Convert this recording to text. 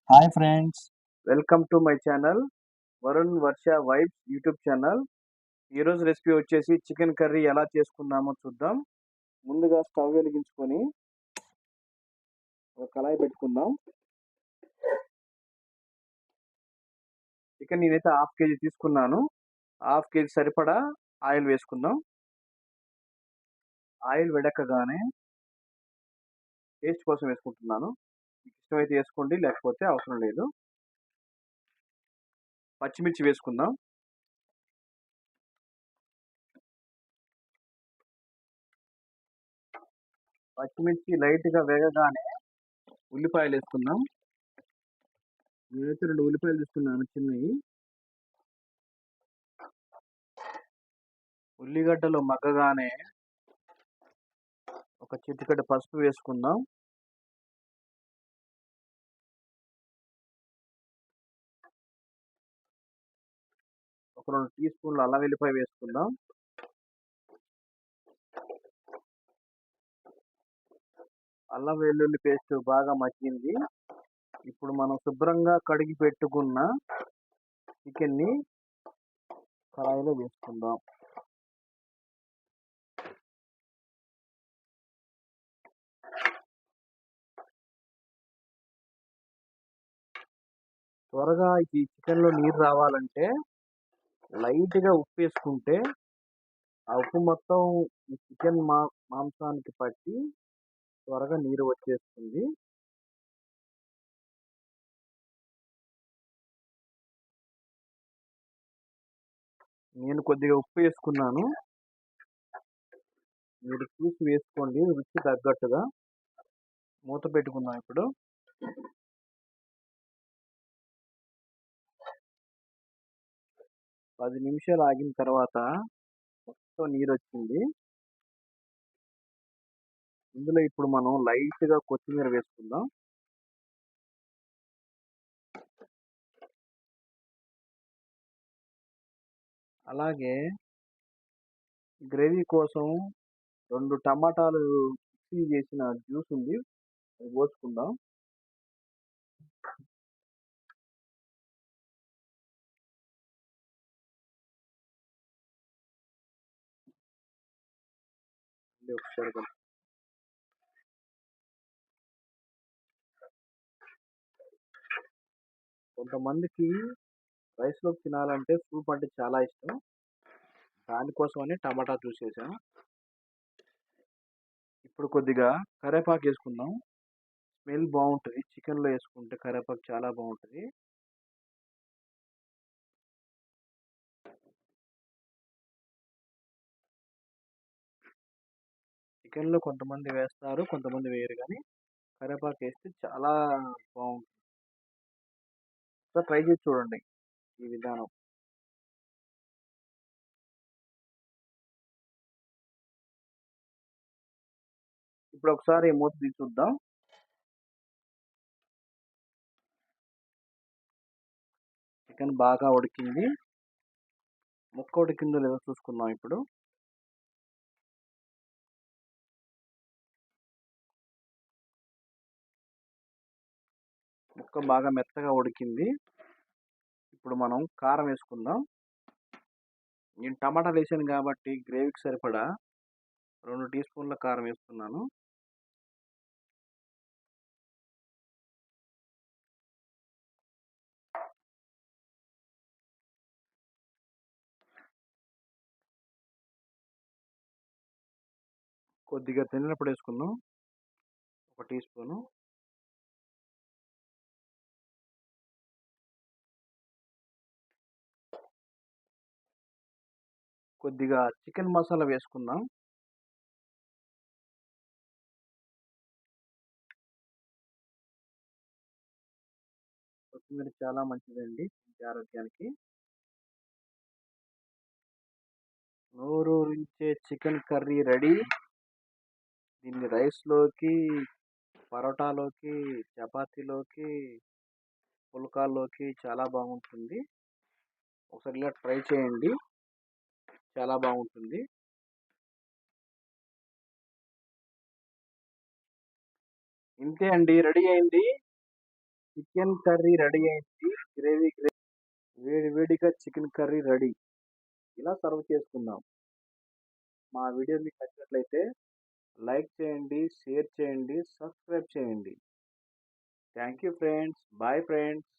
Hi friends. Welcome to my channel Varun Varsha vibes YouTube channel. ఈరోజు recipe వచ్చేసి chicken curry ఎలా చేసుకుందామో చూద్దాం. ముందుగా స్టవ్ వెలిగించుకొని ఒక కళాయి పెట్టుకుందాం. చికెన్ నేనైతే హాఫ్ కేజీ తీసుకున్నాను. హాఫ్ కేజీ సరిపడా ఆయిల్ వేసుకుందాం. ఆయిల్ వెడకగానే టేస్ట్ కోసం వేసుకుంటున్నాను. మీకు ఇష్టమైతే వేసుకోండి, లేకపోతే అవసరం లేదు. పచ్చిమిర్చి వేసుకుందాం. పచ్చిమిర్చి లైట్గా వేగగానే ఉల్లిపాయలు వేసుకుందాం. నేనైతే 2 ఉల్లిపాయలు తీసుకున్నాను చిన్నవి. ఉల్లిగడ్డలు మగ్గగానే ఒక చిటికెడు పసుపు వేసుకుందాం. ఒక 2 టీ స్పూన్లు అల్లం వెల్లిపాయ వేసుకుందాం. అల్లం వెల్లుల్లి పేస్ట్ బాగా మగ్గింది. ఇప్పుడు మనం శుభ్రంగా కడిగి పెట్టుకున్న చికెన్ని కడాయిలో వేసుకుందాం. త్వరగా ఈ చికెన్లో నీరు రావాలంటే లైట్గా ఉప్పు వేసుకుంటే ఆ ఉప్పు మొత్తం ఈ చికెన్ మాంసానికి పట్టి త్వరగా నీరు వచ్చేస్తుంది. నేను కొద్దిగా ఉప్పు వేసుకున్నాను. మీరు చూసి వేసుకోండి రుచి తగ్గట్టుగా. మూత పెట్టుకుందాం. ఇప్పుడు 10 నిమిషాలు ఆగిన తర్వాత మొత్తం నీరు వచ్చింది. ఇందులో ఇప్పుడు మనం లైట్గా కొత్తిమీర వేసుకుందాం. అలాగే గ్రేవీ కోసం 2 టమాటాలు మిక్సీ చేసిన జ్యూస్ ఉంది, అది పోసుకుందాం. ఒకసారి కొంతమందికి రైస్లో తినాలంటే సూప్ అంటే చాలా ఇష్టం. దానికోసమని టమాటా జ్యూస్ వేసాను. ఇప్పుడు కొద్దిగా కరివేపాకు వేసుకుందాం. స్మెల్ బాగుంటుంది. చికెన్లో వేసుకుంటే కరివేపాకు చాలా బాగుంటుంది. చికెన్లో కొంతమంది వేస్తారు, కొంతమంది వేయరు, కానీ కరివేపాకు వేస్తే చాలా బాగుంటుంది. ఒకసారి ట్రై చేసి చూడండి ఈ విధానం. ఇప్పుడు ఒకసారి మూత తీసి చూద్దాం. చికెన్ బాగా ఉడికింది. ముక్క ఉడికిందో లేదో చూసుకుందాం. ఇప్పుడు ముక్క బాగా మెత్తగా ఉడికింది. ఇప్పుడు మనం కారం వేసుకుందాం. నేను టమాటాలు వేసాను కాబట్టి గ్రేవీకి సరిపడా 2 టీ స్పూన్ల కారం వేస్తున్నాను. కొద్దిగా తిన్నప్పుడు వేసుకుందాం. 1 టీ స్పూను. కొద్దిగా చికెన్ మసాలా వేసుకుందాం. కొత్తిమీర చాలా మంచిదండి ఆరోగ్యానికి. నోరూరించే చికెన్ కర్రీ రెడీ. దీన్ని రైస్లోకి, పరోటాలోకి, చపాతీలోకి, పుల్కాల్లోకి చాలా బాగుంటుంది. ఒకసారి ఇలా ట్రై చేయండి, చాలా బాగుంటుంది. ఇంతే అండి, రెడీ అయింది. చికెన్ కర్రీ రెడీ అయింది. గ్రేవీ వేడి వేడిగా చికెన్ కర్రీ రెడీ. ఇలా సర్వ్ చేసుకుందాం. మా వీడియో మీకు నచ్చినట్లయితే లైక్ చేయండి, షేర్ చేయండి, సబ్స్క్రైబ్ చేయండి. Thank you friends. Bye friends.